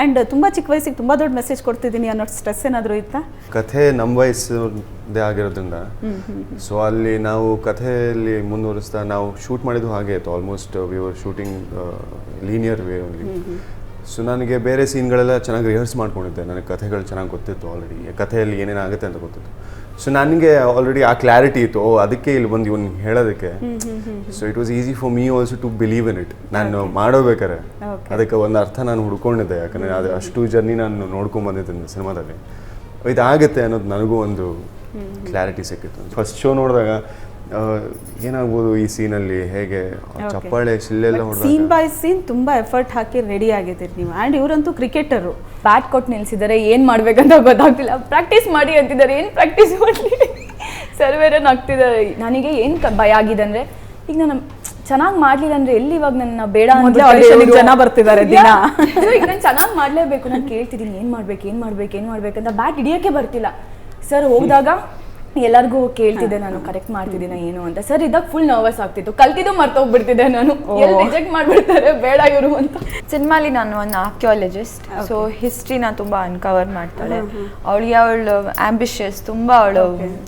And ತುಂಬ ಚಿಕ್ಕ ವಯಸ್ಸಿಗೆ ತುಂಬ ದೊಡ್ಡ ಮೆಸೇಜ್ ಕೊಡ್ತಿದ್ದೀನಿ ಅನ್ನೋ ಸ್ಟ್ರೆಸ್ ಏನಾದರೂ ಇತ್ತಾ? ಕಥೆ ನಮ್ಮ ವಯಸ್ಸದೇ ಆಗಿರೋದ್ರಿಂದ ಸೊ ಅಲ್ಲಿ ನಾವು ಕಥೆಯಲ್ಲಿ ಮುಂದುವರಿಸ್ತಾ ನಾವು ಶೂಟ್ ಮಾಡಿದ್ದು ಹಾಗೆ ಇತ್ತು. Almost we were shooting linear way only. So ನನಗೆ ಬೇರೆ ಸೀನ್ಗಳೆಲ್ಲ ಚೆನ್ನಾಗಿ ರಿಹರ್ಸ್ ಮಾಡ್ಕೊಂಡಿದ್ದೆ. ನನಗೆ ಕಥೆಗಳು ಚೆನ್ನಾಗಿ ಗೊತ್ತಿತ್ತು ಆಲ್ರೆಡಿ, ಕಥೆಯಲ್ಲಿ ಏನೇನಾಗುತ್ತೆ ಅಂತ ಗೊತ್ತಿತ್ತು. ಸೊ ನನಗೆ ಆಲ್ರೆಡಿ ಆ ಕ್ಲಾರಿಟಿ ಇತ್ತು, ಅದಕ್ಕೆ ಇಲ್ಲಿ ಬಂದು ಇವನು ಹೇಳೋದಕ್ಕೆ. So it was easy for me also to believe in it. ನಾನು ಮಾಡೋಬೇಕಾರೆ ಅದಕ್ಕೆ ಒಂದು ಅರ್ಥ ನಾನು ಹುಡ್ಕೊಂಡಿದ್ದೆ, ಯಾಕಂದರೆ ಅದು ಅಷ್ಟು ಜರ್ನಿ ನಾನು ನೋಡ್ಕೊಂಡು ಬಂದಿದ್ದೀನಿ ಸಿನಿಮಾದಲ್ಲಿ. ಇದಾಗುತ್ತೆ ಅನ್ನೋದು ನನಗೂ ಒಂದು ಕ್ಲಾರಿಟಿ ಸಿಕ್ಕಿತ್ತು. ಫಸ್ಟ್ ಶೋ ನೋಡಿದಾಗ ಏನಾಗ್ಬೋದು ಈ ಸೀನಲ್ಲಿ, ಹೇಗೆ ಚಪ್ಪಾಳೆ ಶಿಲ್ಲೆಲ್ಲ ಹೊಡೆದಾಗ ಸೀನ್ ಬೈ ಸೀನ್ ತುಂಬ ಎಫರ್ಟ್ ಹಾಕಿ ರೆಡಿ ಆಗಿದ್ದೀರಿ ನೀವು. And ಇವರಂತೂ cricketer. ಬ್ಯಾಟ್ ಕೊಟ್ಟು ನಿಲ್ಸಿದ್ದಾರೆ, ಏನು ಮಾಡ್ಬೇಕಂತ ಗೊತ್ತಾಗ್ತಿಲ್ಲ. ಪ್ರಾಕ್ಟೀಸ್ ಮಾಡಿ ಅಂತಿದ್ದಾರೆ, ಏನು ಪ್ರಾಕ್ಟೀಸ್ ಮಾಡಲಿ ಸರ್ವೇರನ್ ಆಗ್ತಿದ್ದಾರೆ. ನನಗೆ ಏನು ಭಯ ಆಗಿದೆ ಅಂದರೆ, ಈಗ ನಾನು ಚೆನ್ನಾಗಿ ಮಾಡಲಿಲ್ಲ ಅಂದರೆ ಎಲ್ಲಿ ಇವಾಗ ನನ್ನ ಬೇಡ ಆಡಿಷನ್ಗೆ ಜನ ಬರ್ತಿದ್ದಾರೆ ದಿನ. ಈಗ ನಾನು ಚೆನ್ನಾಗಿ ಮಾಡಲೇಬೇಕು. ನಾನು ಕೇಳ್ತಿದ್ದೀನಿ ಏನು ಮಾಡ್ಬೇಕಂತ ಬ್ಯಾಟ್ ಹಿಡಿಯೋಕ್ಕೆ ಬರ್ತಿಲ್ಲ. ಸರ್ ಹೋಗಿದಾಗ ಎಲ್ಲರಿಗೂ ಕೇಳ್ತಿದ್ದೆ ನಾನು ಕರೆಕ್ಟ್ ಮಾಡ್ತಿದ್ದೀನ ಏನು ಅಂತ. ಸರ್ ಇದಾಗ ಫುಲ್ ನರ್ವಸ್ ಆಗ್ತಿತ್ತು, ಕಲ್ತಿದ್ದು ಮರ್ತೋಗ್ಬಿಡ್ತಿದ್ದೆ ನಾನು, ಎಲ್ಲಿ ರಿಜೆಕ್ಟ್ ಮಾಡ್ಬಿಡ್ತಾರೆ ಬೇಡ ಇವರು ಅಂತ. ಸಿನಿಮಾಲಿ ನಾನು ಒಂದು ಆರ್ಕಿಯಾಲಜಿಸ್ಟ್, ಸೊ ಹಿಸ್ಟ್ರಿನ ತುಂಬ ಅನ್ಕವರ್ ಮಾಡ್ತಾಳೆ. ಅವಳು ಆಂಬಿಷಿಯಸ್, ತುಂಬ ಅವಳು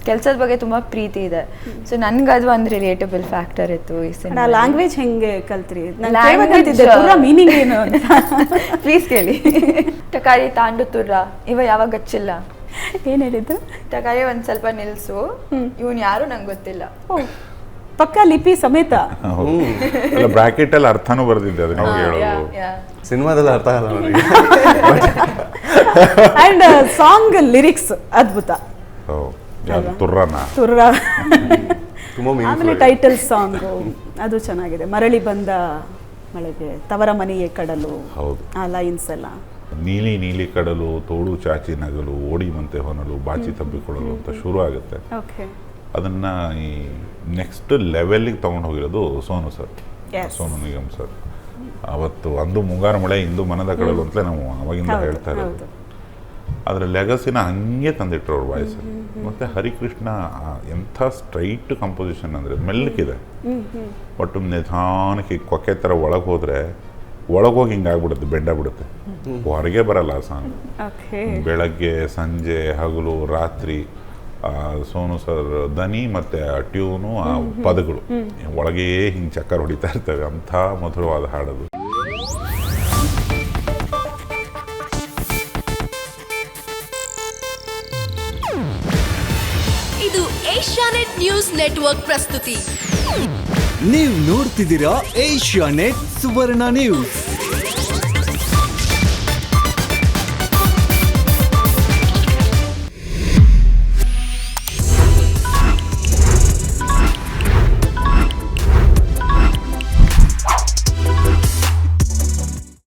ಕೆಲಸದ ಬಗ್ಗೆ ತುಂಬ ಪ್ರೀತಿ ಇದೆ. ಸೊ ನನ್ಗದು ಒಂದು ರಿಲೇಟಬಲ್ ಫ್ಯಾಕ್ಟರ್ ಇತ್ತು ಈ ಸಿನಿಮಾ. ಲ್ಯಾಂಗ್ವೇಜ್ ಹೆಂಗೆ ಕಲ್ತ್ರಿ? ಮೀನಿಂಗ್ ಏನು ಅಂತ ಪ್ಲೀಸ್ ಕೇಳಿ. ಟಕಾರಿ ತಾಂಡು ತುರ್ರ ಇವ ಯಾವಾಗ ಗಚ್ಚಿಲ್ಲ. ಏನು ಹೇಳಿದ್ದು? ಟಕಾರಿ ಒಂದು ಸ್ವಲ್ಪ ನಿಲ್ಸು, ಇವನು ಯಾರು ನಂಗೆ ಗೊತ್ತಿಲ್ಲ. ಪಕ್ಕ ಲಿಪಿ ಸಮೇತ ಬ್ರಾಕೆಟ್ ಅಲ್ಲಿ ಅರ್ಥನೂ ಬರ್ದಿದ್ದೆ ಅದು ನಿಮಗೆ ಹೇಳೋದು. ಸಿನಿಮಾದಲ್ಲಿ ಅರ್ಥ ಆಗಲ್ಲ ನನಗೆ. ಆ್ಯಂಡ್ ಸಾಂಗ್ ಲಿರಿಕ್ಸ್ ಅದ್ಭುತ. ತುರ್ರನ ತುರ್ರ. ತುಂಬ ಆಮೇಲೆ ಟೈಟಲ್ ಸಾಂಗು ಅದು ಚೆನ್ನಾಗಿದೆ. ಮರಳಿ ಬಂದ ಮಳೆಗೆ ತವರ ಮನೆಯೇ ಕಡಲು, ಹೌದು, ಆ ಲೈನ್ಸ್ ಎಲ್ಲ. ನೀಲಿ ನೀಲಿ ಕಡಲು, ತೋಡು ಚಾಚಿ ನಗಲು, ಓಡಿ ಮಂತೆ ಹೊನಲು, ಬಾಚಿ ತಬ್ಬಿಕೊಳ್ಳಲು ಅಂತ ಶುರು ಆಗುತ್ತೆ. ಅದನ್ನ ಈ ನೆಕ್ಸ್ಟ್ ಲೆವೆಲ್ಗೆ ತಗೊಂಡು ಹೋಗಿರೋದು ಸೋನು ಸರ್, ಸೋನು ನಿಗಮ್ ಸರ್. ಅವತ್ತು ಅಂದು ಮುಂಗಾರು ಮಳೆ ಇಂದು ಮನದ ಕಡಲು ಅಂತಲೇ ನಾವು ಅವಾಗಿಂದ ಹೇಳ್ತಾ ಇರೋದು. ಅದರ ಲೆಗಸಿನ ಹಂಗೆ ತಂದಿಟ್ರು ಅವ್ರ ವಾಯ್ಸ್. ಮತ್ತು ಹರಿಕೃಷ್ಣ ಎಂಥ ಸ್ಟ್ರೈಟ್ ಕಂಪೋಸಿಷನ್ ಅಂದರೆ ಮೆಲ್ಲಕ್ಕಿದೆ, ಒಟ್ಟು ನಿಧಾನಕ್ಕೆ ಕೊಕ್ಕೆ ಥರ ಒಳಗೆ ಹೋದರೆ ಒಳಗೋಗಿ ಹಿಂಗಾಗ್ಬಿಡುತ್ತೆ, ಬೆಂಡಾಗ್ಬಿಡುತ್ತೆ, ಹೊರಗೆ ಬರಲ್ಲ ಆ ಸಾಂಗ್. ಬೆಳಗ್ಗೆ ಸಂಜೆ ಹಗಲು ರಾತ್ರಿ ಸೋನು ಸರ್ ದನಿ ಮತ್ತು ಆ ಟ್ಯೂನು, ಆ ಪದಗಳು ಒಳಗೇ ಹಿಂಗೆ ಚಕ್ಕರ್ ಹೊಡಿತಾ ಇರ್ತವೆ. ಅಂಥ ಮಧುರವಾದ ಹಾಡದು. ಇದು ಏಷ್ಯಾನೆಟ್ ನ್ಯೂಸ್ ನೆಟ್ವರ್ಕ್ ಪ್ರಸ್ತುತಿ. ನೀವು ನೋಡ್ತಿದ್ದೀರಾ ಏಷ್ಯಾನೆಟ್ ಸುವರ್ಣ ನ್ಯೂಸ್.